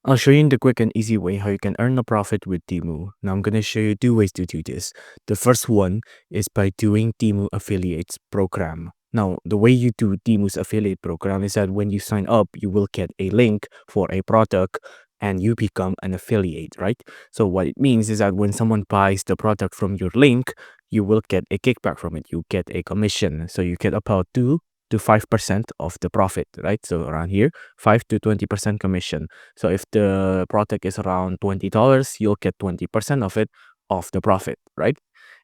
I'll show you in the quick and easy way how you can earn a profit with Temu. Now I'm going to show you two ways to do this. The first one is by doing Temu affiliates program. Now, the way you do Temu's affiliate program is that when you sign up, you will get a link for a product and you become an affiliate, right? So what it means is that when someone buys the product from your link, you will get a kickback from it. You get a commission. So you get about 2 to 5% of the profit, right? So around here, 5 to 20% commission. So if the product is around $20, you'll get 20% of it off the profit, right?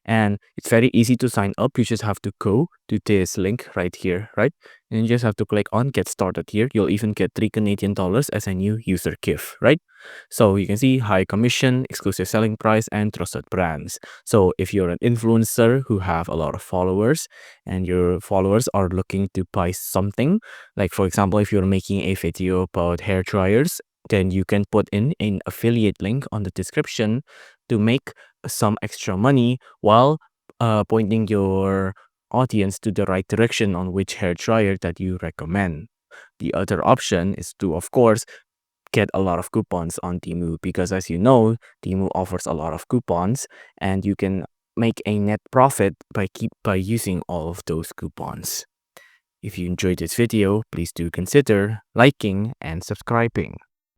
And it's very easy to sign up. You just have to go to this link right here, right? And you just have to click on get started here. You'll even get 3 Canadian dollars as a new user gift, right? So you can see high commission, exclusive selling price, and trusted brands. So if you're an influencer who have a lot of followers and your followers are looking to buy something, like for example, if you're making a video about hair dryers, then you can put in an affiliate link on the description to make some extra money while pointing your audience to the right direction on which hair dryer that you recommend. The other option is to, of course, get a lot of coupons on Temu because, as you know, Temu offers a lot of coupons and you can make a net profit by using all of those coupons. If you enjoyed this video, please do consider liking and subscribing.